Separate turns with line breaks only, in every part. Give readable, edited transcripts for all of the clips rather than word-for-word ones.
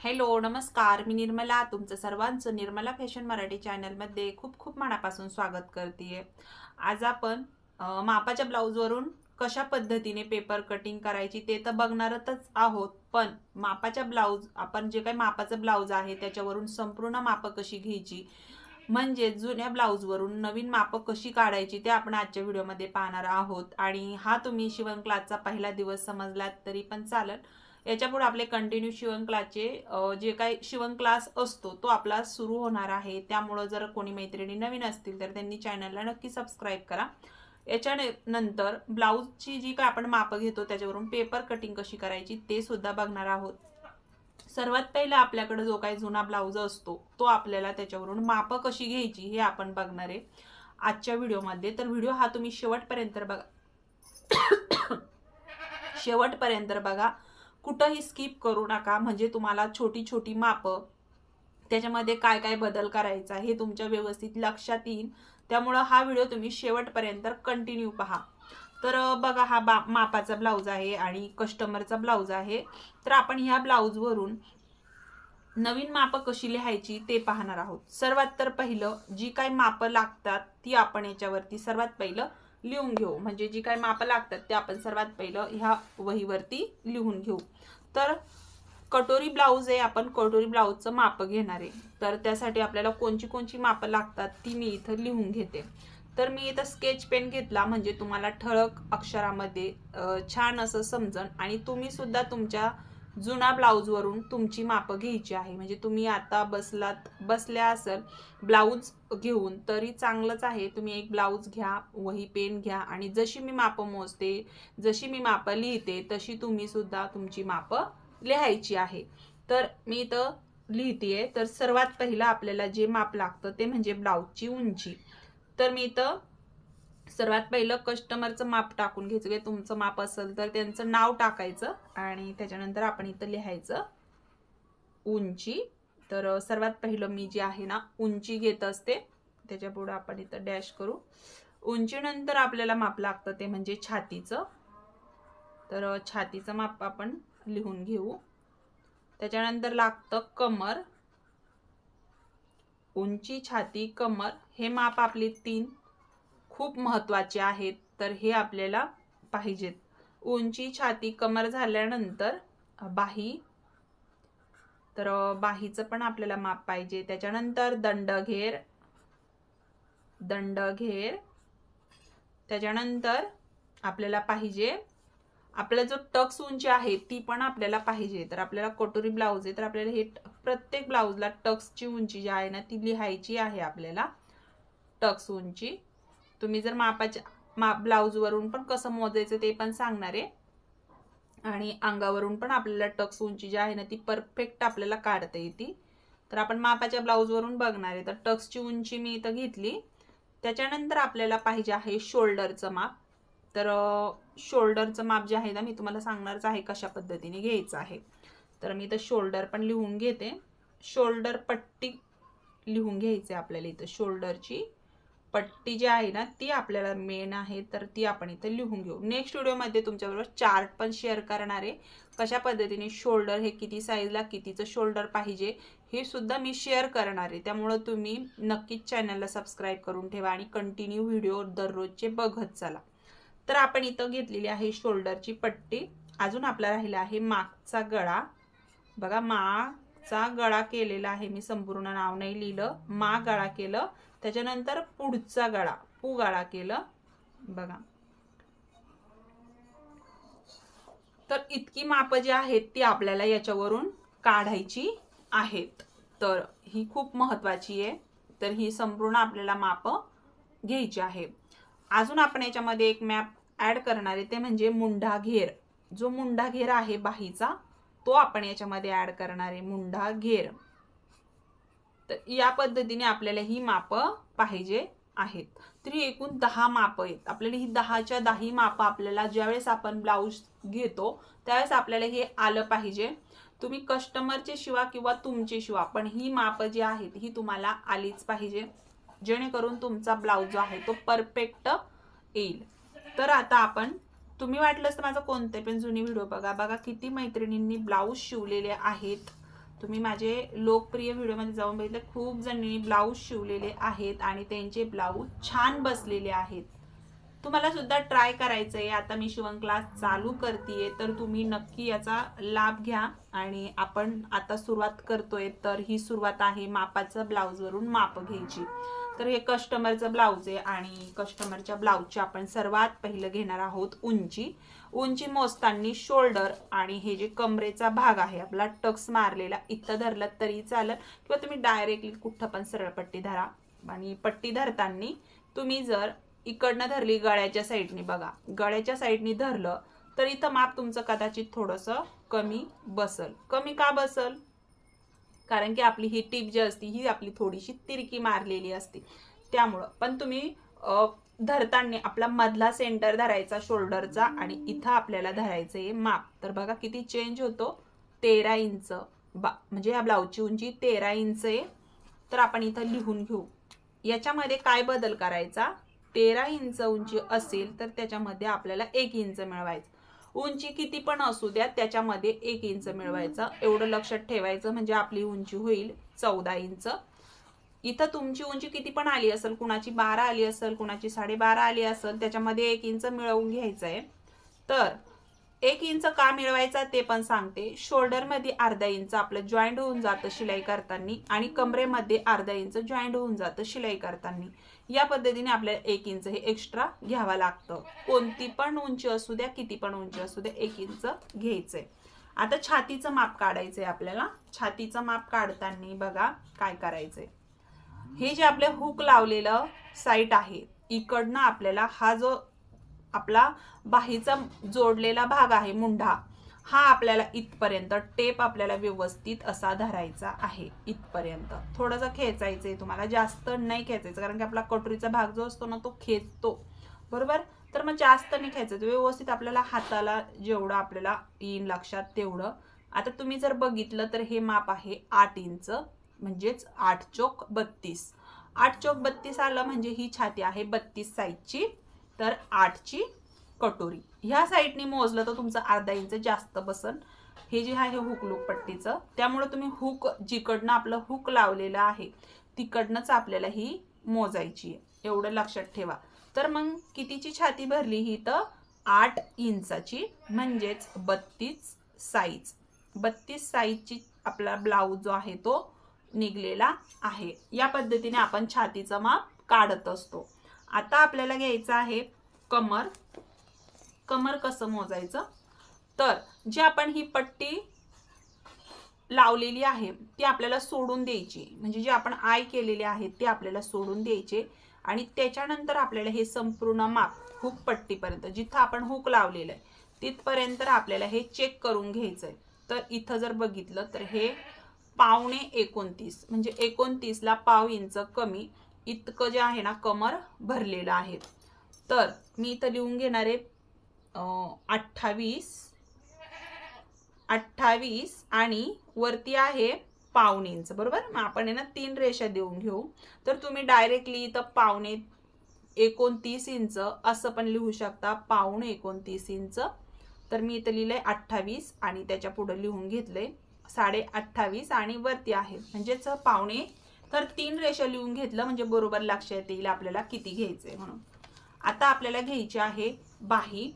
Hello नमस्कार, मी निर्मला तुमचं सर्वांचं निर्मला फॅशन मराठी चॅनलमध्ये खूप खूप मनापासून स्वागत करते। आज आपण मापाच्या ब्लाऊजवरून कशा पद्धतीने पेपर कटिंग करायची ते तर बघणारच आहोत, पण मापाच्या ब्लाऊज आपण जे काही मापाचं ब्लाऊज आहे त्याच्यावरून संपूर्ण माप कशी घ्यायची, म्हणजे जुन्या ब्लाऊजवरून नवीन माप कशी काढायची ते आपण आजच्या व्हिडिओमध्ये पाहणार आहोत। आणि हा तुम्ही शिवण क्लासचा पहिला दिवस समजलात तरी पण चालेल। याच्यापुढे आपले कंटिन्यू शिवण क्लासचे जे काही शिवण क्लास असतो तो आपला सुरू होणार आहे, त्यामुळे जर कोणी मैत्रिणी नवीन असतील तर त्यांनी चॅनलला नक्की सबस्क्राइब करा। याच्यानंतर ब्लाऊजची जी काय आपण माप घेतो त्याच्यावरून पेपर कटिंग कशी करायची ते सुद्धा बघणार आहोत। सर्वात पहिला आपल्याकडे जो काही जुना ब्लाऊज असतो तो आपल्याला त्याच्यावरून माप कशी घ्यायची हे आपण बघणार आहे आजच्या व्हिडिओमध्ये। तर व्हिडिओ हा तुम्ही शेवटपर्यंत बघा शेवटपर्यंत बघा, कुठेही स्किप करू नका, म्हणजे तुम्हाला छोटी छोटी माप त्याच्यामध्ये काय काय बदल करायचा हे तुमच्या व्यवस्थित लक्षात येईल। त्यामुळे हा व्हिडिओ तुम्ही शेवटपर्यंत कंटिन्यू पहा। तर बघा, हा मापाचा ब्लाऊज आहे आणि कस्टमरचा ब्लाऊज आहे। तर आपण ह्या ब्लाऊजवरून नवीन माप कशी लिहायची ते पाहणार आहोत। सर्वात तर पहिलं जी काय माप लागतात ती आपण याच्यावरती सर्वात पहिलं लिहून घेऊ, म्हणजे जी काय माप लागतात ते आपण सर्वात पहिलं ह्या वहीवरती लिहून घेऊ। तर कटोरी ब्लाऊज आहे, आपण कटोरी ब्लाऊजचं माप घेणार आहे, तर त्यासाठी आपल्याला कोणची कोणची माप लागतात ती मी इथं लिहून घेते। तर मी इथं स्केच पेन घेतला, म्हणजे तुम्हाला ठळक अक्षरामध्ये छान असं समजन आणि तुम्ही सुद्धा तुमच्या जुना ब्लाऊजवरून तुमची माप घ्यायची आहे। म्हणजे तुम्ही आता बसल्या असेल ब्लाऊज घेऊन तरी चांगलंच आहे, तुम्ही एक ब्लाऊज घ्या, वही पेन घ्या आणि जशी मी माप मोजते, जशी मी माप लिहिते तशी तुम्ही सुद्धा तुमची माप लिहायची आहे। तर मी इथं लिहितेय। तर सर्वात पहिला आपल्याला जे माप लागतं ते म्हणजे ब्लाऊजची उंची। तर मी इथं सर्वात पहिलं कस्टमरचं माप टाकून घ्यायचं, तुमचं माप असेल तर त्यांचं नाव टाकायचं आणि त्याच्यानंतर आपण इथं लिहायचं उंची। तर सर्वात पहिलं मी जे आहे ना उंची घेत असते, त्याच्या पुढे आपण इथं डॅश करू। उंचीनंतर आपल्याला माप लागतं ते म्हणजे छातीचं, तर छातीचं माप आपण लिहून घेऊ। त्याच्यानंतर लागतं कमर, उंची, छाती, कमर हे माप आपले तीन खूप महत्त्वाचे आहेत, तर हे आपल्याला पाहिजेत। उंची, छाती, कमर झाल्यानंतर बाही, तर बाहीचं पण आपल्याला माप पाहिजे। त्याच्यानंतर दंडघेर, त्याच्यानंतर आपल्याला पाहिजे आपला जो टक्स उंची आहे ती पण आपल्याला पाहिजे। तर आपल्याला कटोरी ब्लाऊज आहे तर आपल्याला हे प्रत्येक ब्लाऊजला टक्सची उंची जी आहे ना ती लिहायची आहे आपल्याला, टक्स उंची। तुम्ही जर मापाच्या ब्लाऊजवरून पण कसं मोजायचं ते पण सांगणार आहे आणि अंगावरून पण आपल्याला टक्स उंची जी आहे ना ती परफेक्ट आपल्याला काढता येते। तर आपण मापाच्या ब्लाऊजवरून बघणार आहे। तर टक्सची उंची मी इथं घेतली। त्याच्यानंतर आपल्याला पाहिजे आहे शोल्डरचं माप। तर शोल्डरचं माप जे आहे ना मी तुम्हाला सांगणारच आहे कशा पद्धतीने घ्यायचं आहे। तर मी इथं शोल्डर पण लिहून घेते। शोल्डर पट्टी लिहून घ्यायची आपल्याला, इथं शोल्डरची पट्टी जी आहे ना ती आपल्याला मेन आहे, तर ती आपण इथं लिहून घेऊ। नेक्स्ट व्हिडिओमध्ये तुमच्याबरोबर चार्ट पण शेअर करणार आहे, कशा पद्धतीने शोल्डर हे किती साईजला कितीचं शोल्डर पाहिजे हे सुद्धा मी शेअर करणार आहे। त्यामुळे तुम्ही नक्कीच चॅनलला सबस्क्राइब करून ठेवा आणि कंटिन्यू व्हिडिओ दररोजचे बघत चला। तर आपण इथं घेतलेली आहे शोल्डरची पट्टी। अजून आपला राहिला आहे मागचा गळा। बघा, मागचा गळा केलेला आहे मी, संपूर्ण नाव नाही लिहिलं, माग गळा केलं। त्याच्यानंतर पुढचा गळा, पू गळा केलं बघा। तर इतकी माप जी आहेत ती आपल्याला याच्यावरून काढायची आहेत, तर ही खूप महत्त्वाची आहे। तर ही संपूर्ण आपल्याला माप घ्यायची आहे। अजून आपण याच्यामध्ये एक मॅप ऍड करणार आहे, ते म्हणजे मुंढा घेर। जो मुंढा घेर आहे बाहीचा तो आपण याच्यामध्ये ऍड करणार आहे, मुंढा घेर। तर या पद्धतीने आपल्याला ही माप पाहिजे आहेत। तरी एकूण 10 माप आहेत आपल्याला। ही 10च्या 10 माप आपल्याला ज्यावेळेस आपण ब्लाऊज घेतो त्यावेळेस आपल्याला हे आलं पाहिजे। तुम्ही कस्टमरचे शिवा किंवा तुमचे शिवा, पण ही माप जी आहेत ही तुम्हाला आलीच पाहिजे, जेणेकरून तुमचा ब्लाऊज जो आहे तो परफेक्ट येईल। तर आता आपण, तुम्ही वाटलंच तर माझा कोणते पण जुनी व्हिडिओ बघा, किती मैत्रिणींनी ब्लाऊज शिवलेले आहेत तुम्ही माझे लोकप्रिय व्हिडिओमध्ये जाऊन बघितलं, खूप जणांनी ब्लाऊज शिवलेले आहेत आणि त्यांचे ब्लाऊज छान बसलेले आहेत. तुम्हाला सुद्धा ट्राय करायचं आहे. आता मी शिवण क्लास चालू करतेय, तर तुम्ही नक्की याचा लाभ घ्या. आणि आपण आता सुरुवात करतोय, तर ही सुरुवात आहे मापाचं ब्लाऊजवरून माप घ्यायची. तर हे कस्टमरचं ब्लाऊज आहे आणि कस्टमरच्या ब्लाऊजचे आपण सर्वात पहिलं घेणार आहोत उंची. उंची मोजताना शोल्डर आणि हे जे कमरेचा भाग आहे आपला टक्स मारलेला, इथं धरलं तरी चालेल किंवा तुम्ही डायरेक्टली कुठं पण सरळ पट्टी धरा. आणि पट्टी धरताना तुम्ही जर इकडनं धरली गळ्याच्या साईडनी, बघा गळ्याच्या साईडनी धरलं तर इथं माप तुमचं कदाचित थोडंसं कमी बसल. कमी का बसल? कारण की आपली ही टीप जी असते ही आपली थोडीशी तिरकी मारलेली असते, त्यामुळं. पण तुम्ही धरताना आपला मधला सेंटर धरायचा शोल्डरचा आणि इथं आपल्याला धरायचं आहे माप. तर बघा किती चेंज होतो, 13 इंच. म्हणजे या ब्लाऊजची उंची 13 इंच आहे. तर आपण इथं लिहून घेऊ याच्यामध्ये काय बदल करायचा. 13 इंच उंची असेल तर त्याच्यामध्ये आपल्याला 1 इंच मिळवायचं. उंची किती पण असू द्या, त्याच्यामध्ये 1 इंच मिळवायचं, एवढं लक्षात ठेवायचं. म्हणजे आपली उंची होईल 14 इंच. इथं तुमची उंची किती पण आली असेल, कुणाची 12 आली असेल, कुणाची 12.5 आली असेल, त्याच्यामध्ये 1 इंच मिळवून घ्यायचं आहे. तर 1 इंच का मिळवायचा ते पण सांगते. शोल्डर मध्ये अर्धा इंच आपलं जॉईंट होऊन जातं शिलाई करताना आणि कमरेमध्ये अर्धा इंच जॉईंट होऊन जातं शिलाई करताना. या पद्धतीने आपल्याला 1 इंच हे एक्स्ट्रा घ्यावं लागतं. कोणती पण उंची असू द्या, किती पण उंची असू द्या, 1 इंच घ्यायचंय. आता छातीचं माप काढायचंय आपल्याला. छातीचं माप काढताना बघा काय करायचंय. हे जे आपले हुक लावलेलं साईड आहे, इकडनं आपल्याला हा जो आपला बाहीचा जोडलेला भाग आहे मुंढा, हा आपल्याला इथपर्यंत टेप आपल्याला व्यवस्थित असा धरायचा आहे. इथपर्यंत थोडासा खेचायचंय तुम्हाला, जास्त नाही खेचायचं कारण की आपला कटोरीचा भाग जो असतो ना तो खेचतो, बरोबर. तर मग जास्त नाही खेचायचं, व्यवस्थित आपल्याला हाताला जेवढं आपल्याला येईल लक्षात तेवढं. आता तुम्ही जर बघितलं तर हे माप आहे 8 इंच, म्हणजेच 8 चोक 32. 8 चोक 32 आलं म्हणजे ही छाती आहे 32 साईजची. तर 8 ची कटोरी ह्या साईडनी मोजलं तर तुमचं अर्धा इंच जास्त बसन. हे जे आहे हुक लूक पट्टीचं, त्यामुळे तुम्ही हुक जिकडनं आपलं हुक लावलेलं आहे तिकडनंच आपल्याला ही मोजायची आहे, एवढं लक्षात ठेवा. तर मग कितीची छाती भरली ही, तर 8 इंचाची, म्हणजेच 32 साईज. 32 साईजची आपला ब्लाऊज जो आहे तो निघलेला आहे. या पद्धतीने आपण छातीचं माप काढत असतो. आता आपल्याला घ्यायचं आहे कमर. कमर कसं मोजायचं, तर जे आपण ही पट्टी लावलेली आहे ती आपल्याला सोडून द्यायची. म्हणजे जे आपण आय केलेले आहे ते आपल्याला सोडून द्यायचे आणि त्याच्यानंतर आपल्याला हे संपूर्ण माप हुक पट्टीपर्यंत, जिथं आपण हुक लावलेलं आहे तिथपर्यंत आपल्याला हे चेक करून घ्यायचंय. तर इथं जर बघितलं तर हे 29.29, म्हणजे 29 ला पाव इंच कमी इतकं जे आहे ना कमर भरलेलं आहे. तर मी इथं लिहून घेणार आहे 28 आणि वरती आहे पाऊण इंच, बरोबर. मग आपण आहे ना 3 रेषा देऊन घेऊ. तर तुम्ही डायरेक्टली इथं 29.29 इंच असं पण लिहू शकता, 29.29 इंच. तर मी इथं लिहिलंय 28 आणि त्याच्या पुढे लिहून घेतलंय 28.5 आणि वरती आहे म्हणजेच पावणे. तर 3 रेषा लिहून घेतलं म्हणजे बरोबर लक्षात येईल आपल्याला किती घ्यायचंय म्हणून. आता आपल्याला घ्यायची आहे बाही.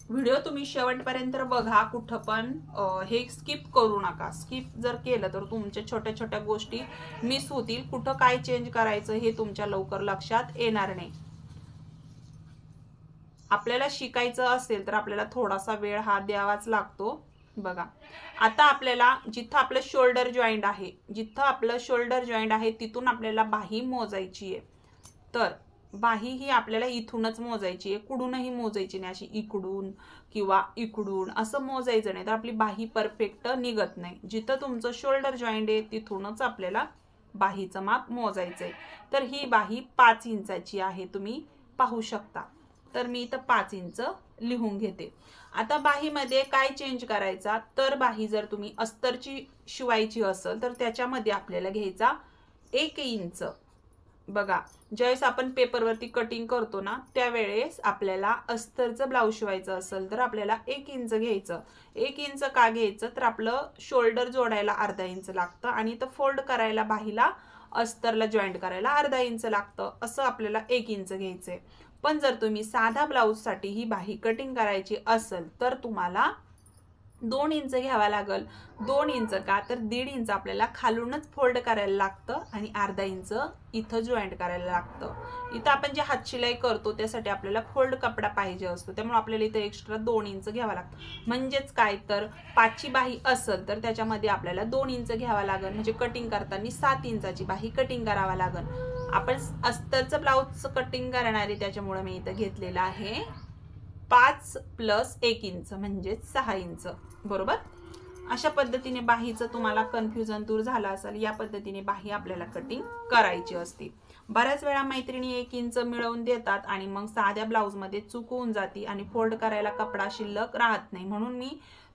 व्हिडिओ तुम्ही शेवटपर्यंत बघा, कुठं पण हे स्किप करू नका. स्किप जर केलं तर तुमच्या छोट्या छोट्या गोष्टी मिस होतील, कुठं काय चेंज करायचं हे तुमच्या लवकर लक्षात येणार नाही. आपल्याला शिकायचं असेल तर आपल्याला थोडासा वेळ हा द्यावाच लागतो. बघा आता आपल्याला जिथं आपलं शोल्डर जॉईंट आहे, जिथं आपलं शोल्डर जॉईंट आहे तिथून आपल्याला बाही मोजायची आहे. तर बाही ही आपल्याला इथूनच मोजायची आहे, कुठूनही मोजायची नाही. अशी इकडून किंवा इकडून असं मोजायचं नाही, तर आपली बाही परफेक्ट निघत नाही. जिथं तुमचं शोल्डर जॉईंट आहे तिथूनच आपल्याला बाहीचं माप मोजायचंय. तर ही बाही 5 इंचाची आहे, तुम्ही पाहू शकता. तर मी इथं 5 इंच लिहून घेते. आता बाहीमध्ये काय चेंज करायचा, तर बाही जर तुम्ही अस्तरची शिवायची असेल तर त्याच्यामध्ये आपल्याला घ्यायचा 1 इंच. बघा, ज्यावेळेस आपण पेपरवरती कटिंग करतो ना त्यावेळेस आपल्याला अस्तरचं ब्लाऊज शिवायचं असेल तर आपल्याला 1 इंच घ्यायचं. 1 इंच का घ्यायचं तर आपलं शोल्डर जोडायला अर्धा इंच लागतं आणि इथं फोल्ड करायला बाहीला अस्तरला जॉईंट करायला अर्धा इंच लागतं. असं आपल्याला 1 इंच घ्यायचंय. पण जर तुम्ही साधा ब्लाऊज साठी ही बाही कटिंग करायची असेल तर तुम्हाला 2 इंच घ्यावा लागल. 2 इंच का तर 1.5 इंच आपल्याला खालूनच फोल्ड करायला लागतं आणि अर्धा इंच इथं जॉईंट करायला लागतं. इथं आपण जे हात शिलाई करतो त्यासाठी आपल्याला फोल्ड कपडा पाहिजे असतो, त्यामुळे आपल्याला इथं एक्स्ट्रा 2 इंच घ्यावा लागतं. म्हणजेच काय तर 5ची बाही असेल तर त्याच्यामध्ये आपल्याला 2 इंच घ्यावा लागेल. म्हणजे कटिंग करताना 7 इंचाची बाही कटिंग करावा लागेल. आपण अस्तरचं ब्लाऊज कटिंग करणार आहे त्याच्यामुळे मी इथं घेतलेलं आहे 5 + 1 इंच म्हणजे 6 इंच. बरोबर. अशा पद्धतीने बाहीचं तुम्हाला कन्फ्युजन दूर झालं असेल. या पद्धतीने बाही आपल्याला कटिंग करायची असते. बऱ्याच वेळा मैत्रिणी 1 इंच मिळवून देतात आणि मग साध्या ब्लाऊज मध्ये चूक होऊन जाते आणि फोल्ड करायला कपडा शिल्लक राहत नाही, म्हणून मी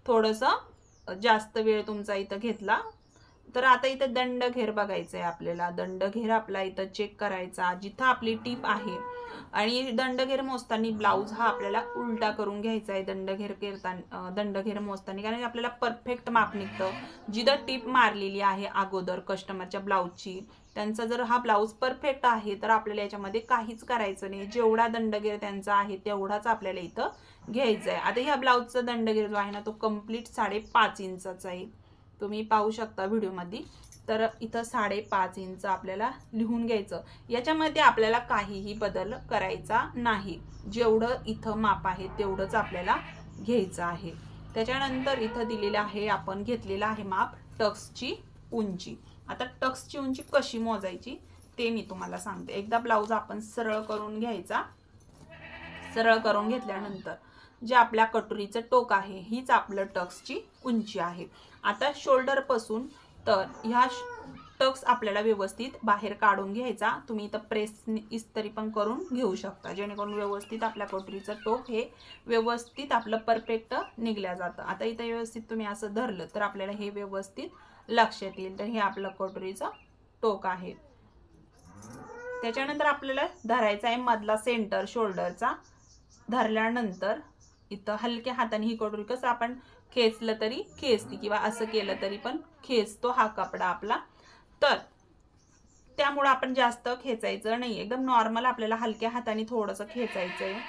थोडंसं जास्त वेळ तुमचा इथं घेतला. तर आता इथं दंडघेर बघायचा आहे आपल्याला. दंडघेर आपला इथं चेक करायचा जिथं आपली टीप आहे आणि दंडघेर मोजताना ब्लाऊज हा आपल्याला उलटा करून घ्यायचा आहे. दंडघेर मोजताना कारण आपल्याला परफेक्ट माप निघतं. जिथं टीप मारलेली आहे अगोदर कस्टमरच्या ब्लाऊजची त्यांचा जर हा ब्लाऊज परफेक्ट आहे तर आपल्याला याच्यामध्ये काहीच करायचं नाही. जेवढा दंडघेर त्यांचा आहे तेवढाच आपल्याला इथं घ्यायचा आहे. आता ह्या ब्लाऊजचा दंडघेर जो आहे ना तो कंप्लीट 5.5 इंचाचा आहे. तुम्ही पाहू शकता व्हिडिओमध्ये. तर इथं 5.5 इंच आपल्याला लिहून घ्यायचं. याच्यामध्ये आपल्याला काहीही बदल करायचा नाही. जेवढं इथं माप आहे तेवढंच आपल्याला घ्यायचं आहे. त्याच्यानंतर इथं दिलेलं आहे आपण घेतलेलं आहे माप टक्सची उंची. आता टक्सची उंची कशी मोजायची ते मी तुम्हाला सांगते. एकदा ब्लाऊज आपण सरळ करून घ्यायचा. सरळ करून घेतल्यानंतर जे आपल्या कटोरीचं टोक आहे हीच आपलं टक्सची उंची आहे. आता शोल्डर पासून तर ह्या टक्स आपल्याला व्यवस्थित बाहेर काढून घ्यायचा. तुम्ही इथं प्रेस इस्त्री पण करून घेऊ शकता जेणेकरून व्यवस्थित आपल्या कटोरीचं टोक हे व्यवस्थित आपलं परफेक्ट निघल्या जातं. आता इथं व्यवस्थित तुम्ही असं धरलं तर आपल्याला हे व्यवस्थित लक्षात येईल. तर हे आपलं कटोरीचं टोक आहे. त्याच्यानंतर आपल्याला धरायचा आहे मधला सेंटर शोल्डरचा. धरल्यानंतर इथं हलक्या हाताने ही कटोरी कसं आपण खेचलं तरी खेचती किंवा असं केलं तरी पण खेचतो हा कपडा आपला. तर त्यामुळे आपण जास्त खेचायचं नाही, एकदम नॉर्मल आपल्याला हलक्या हाताने थोडंसं खेचायचं आहे.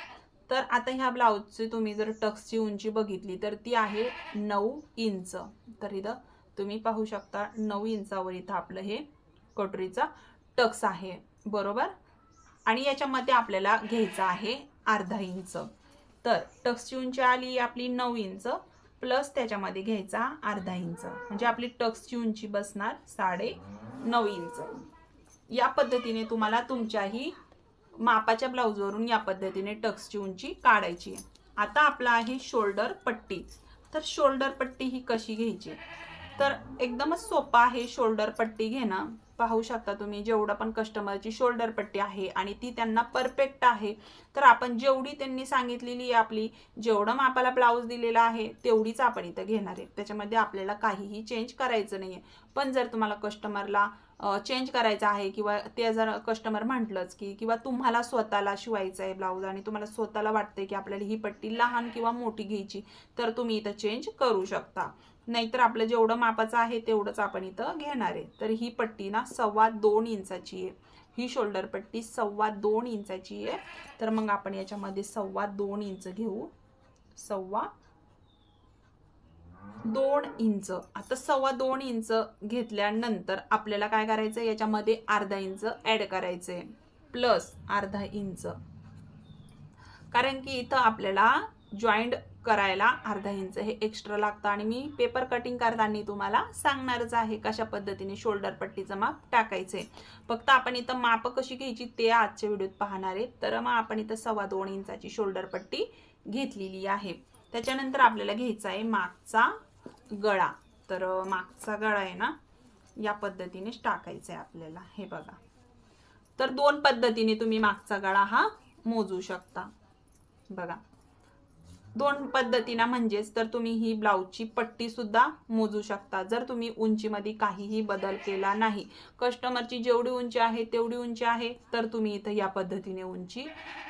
तर आता ह्या ब्लाऊजची तुम्ही जर टक्सची उंची बघितली तर ती आहे 9 इंच. तर इथं तुम्ही पाहू शकता 9 इंचावर इथं आपलं हे कटोरीचा टक्स आहे. बरोबर. आणि याच्यामध्ये आपल्याला घ्यायचा आहे अर्धा इंच. तर टक्सची उंची आली आपली 9 इंच प्लस त्याच्यामध्ये घ्यायचा अर्धा इंच म्हणजे आपली टक्सची उंची बसणार 9.5 इंच. या पद्धतीने तुम्हाला तुमच्याही मापाच्या ब्लाऊजवरून या पद्धतीने टक्सची उंची काढायची आहे. आता आपला आहे शोल्डर पट्टी. तर शोल्डर पट्टी ही कशी घ्यायची तर एकदमच सोपा आहे शोल्डर पट्टी घेणं. पाहू शकता तुम्ही जेवढं पण कस्टमरची शोल्डर पट्टी आहे आणि ती त्यांना परफेक्ट आहे तर आपण जेवढी त्यांनी सांगितलेली आहे आपली जेवढं मापाला ब्लाऊज दिलेला आहे तेवढीच आपण इथं घेणार आहे. त्याच्यामध्ये आपल्याला काहीही चेंज करायचं नाहीये. पण जर तुम्हाला कस्टमरला चेंज करायचं आहे किंवा ते जर कस्टमर म्हटलंच की किंवा तुम्हाला स्वतःला शिवायचं आहे ब्लाऊज आणि तुम्हाला स्वतःला वाटतंय की आपल्याला ही पट्टी लहान किंवा मोठी घ्यायची तर तुम्ही इथं चेंज करू शकता. नाहीतर आपलं जेवढं मापाचं आहे तेवढंच आपण इथं घेणार आहे. तर ही पट्टी ना 2.25 इंचाची आहे. ही शोल्डर पट्टी 2.25 इंचाची आहे. तर मग आपण याच्यामध्ये 2.25 इंच घेऊ. 2.25 इंच. आता 2.25 इंच घेतल्यानंतर आपल्याला काय करायचं याच्यामध्ये अर्धा इंच ऍड करायचंय प्लस अर्धा इंच. कारण की इथं आपल्याला जॉईंट करायला अर्धा इंच हे एक्स्ट्रा लागतं आणि मी पेपर कटिंग करताना तुम्हाला सांगणारच आहे कशा पद्धतीने शोल्डर पट्टीचं माप टाकायचंय. फक्त आपण इथं माप कशी घ्यायची ते आजच्या व्हिडिओत पाहणार आहे. तर मग आपण इथं 2.25 इंचाची शोल्डर पट्टी घेतलेली आहे. त्याच्यानंतर आपल्याला घ्यायचा आहे मागचा गळा. तर मागचा गळा आहे ना या पद्धतीने टाकायचा आहे आपल्याला. हे बघा. तर 2 पद्धतीने तुम्ही मागचा गळा हा मोजू शकता. बघा दोन पद्धतीने म्हणजेच तर तुम्ही ही ब्लाऊजची पट्टी सुद्धा मोजू शकता जर तुम्ही उंचीमध्ये काहीही बदल केला नाही। कस्टमरची जेवढी उंची आहे तेवढी उंची आहे तर तुम्ही इथं या पद्धतीने उंची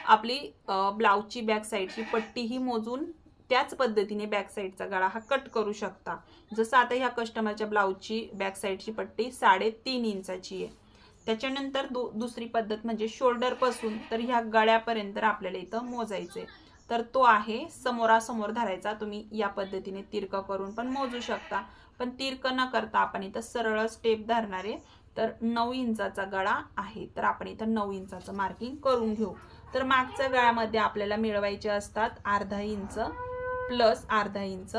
आपली ब्लाऊजची बॅक साईडची पट्टीही मोजून त्याच पद्धतीने बॅक साईडचा गळा हा कट करू शकता। जसं आता ह्या कस्टमरच्या ब्लाऊजची बॅक साईडची पट्टी 3.5 इंचाची आहे। त्याच्यानंतर दुसरी पद्धत म्हणजे शोल्डर पासून तर ह्या गळ्यापर्यंत आपल्याला इथं मोजायचे तर तो आहे समोरासमोर धरायचा। तुम्ही या पद्धतीने तिरकं करून पण मोजू शकता, पण तिरकं न करता आपण इथं सरळ स्टेप धरणारे तर 9 इंचाचा गळा आहे तर आपण इथं 9 इंचाचं मार्किंग करून घेऊ। तर मागच्या गळ्यामध्ये आपल्याला मिळवायचे असतात अर्धा इंच प्लस अर्धा इंच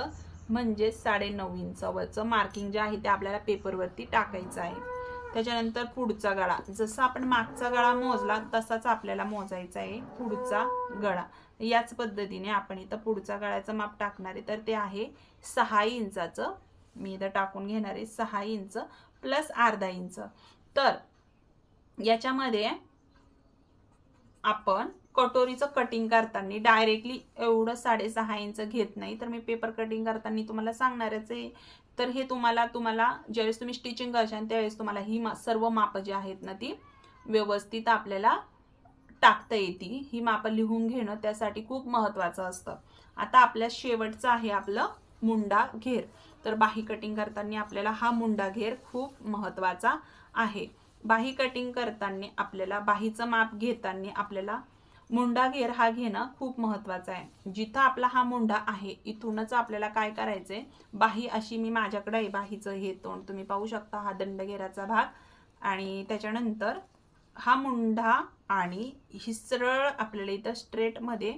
म्हणजे 9.5 इंचावरचं मार्किंग जे आहे ते आपल्याला पेपरवरती टाकायचं आहे। त्याच्यानंतर पुढचा गळा जसं आपण मागचा गळा मोजला तसाच आपल्याला मोजायचा आहे पुढचा गळा। याच पद्धतीने आपण इथं पुढचा गळ्याचं माप टाकणार आहे तर ते आहे 6 इंचाचं। मी इथं टाकून घेणार आहे 6 इंच प्लस अर्धा इंच। तर याच्यामध्ये आपण कटोरीचं कटिंग करताना डायरेक्टली एवढं 6.5 इंच घेत नाही तर मी पेपर कटिंग करताना तुम्हाला सांगणारच आहे। तर हे तुम्हाला ज्यावेळेस तुम्ही स्टिचिंग करशाल त्यावेळेस तुम्हाला ही सर्व माप जी आहेत ना ती व्यवस्थित आपल्याला टाकता येते। ही माप लिहून घेणं त्यासाठी खूप महत्त्वाचं असतं। आता आपल्या शेवटचं आहे आपलं मुंडा घेर। तर बाही कटिंग करताना आपल्याला हा मुंडा घेर खूप महत्त्वाचा आहे। बाही कटिंग करताना आपल्याला बाहीचं माप घेताना आपल्याला मुंडा घेर हा घेणं खूप महत्त्वाचं आहे। जिथं आपला हा मुंडा आहे इथूनच आपल्याला काय करायचंय, बाही अशी मी माझ्याकडे आहे बाहीचं हे तोंड तुम्ही पाहू शकता, हा दंडघेराचा भाग आणि त्याच्यानंतर हा मुंडा आणि ही सरळ आपल्याला इथं स्ट्रेट मध्ये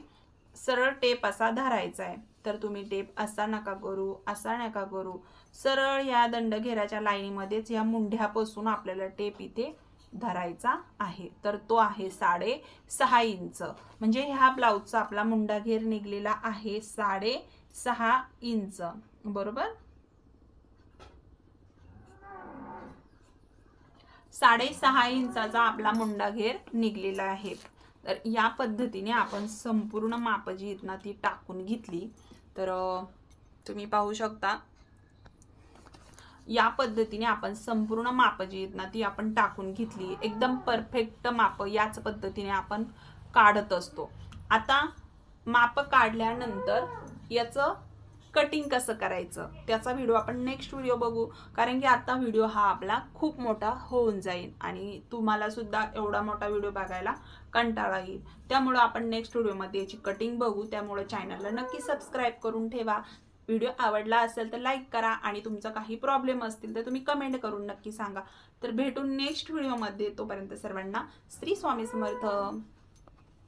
सरळ टेप असा धरायचा आहे। तर तुम्ही टेप असा नका करू, असा नका करू, सरळ या दंडघेराच्या लाईनीमध्येच या मुंढ्यापासून आपल्याला टेप इथे धरायचा आहे। तर तो आहे 6.5 इंच म्हणजे ह्या ब्लाऊजचा आपला मुंडा घेर निघलेला आहे 6.5 इंच बरोबर। 6.5 इंचाचा आपला मुंडा घेर निघलेला आहे। तर या पद्धतीने आपण संपूर्ण माप जी आहेत ना ती टाकून घेतली तर तुम्ही पाहू शकता या पद्धतीने आपण संपूर्ण माप जी आहेत ना ती आपण टाकून घेतली। एकदम परफेक्ट माप याच पद्धतीने आपण काढत असतो। आता माप काढल्यानंतर याचं कटिंग कसं करायचं त्याचा व्हिडिओ आपण नेक्स्ट व्हिडिओ बघू, कारण की आता व्हिडिओ हा आपला खूप मोठा होऊन जाईल आणि तुम्हाला सुद्धा एवढा मोठा व्हिडिओ बघायला कंटाळा येईल। त्यामुळे आपण नेक्स्ट व्हिडिओमध्ये याची कटिंग बघू। त्यामुळे चॅनलला नक्की सबस्क्राईब करून ठेवा। व्हिडिओ आवडला असेल तर लाईक करा आणि तुमचा काही प्रॉब्लेम असतील तर तुम्ही कमेंट करून नक्की सांगा। तर भेटून नेक्स्ट व्हिडिओमध्ये, तोपर्यंत सर्वांना श्री स्वामी समर्थ।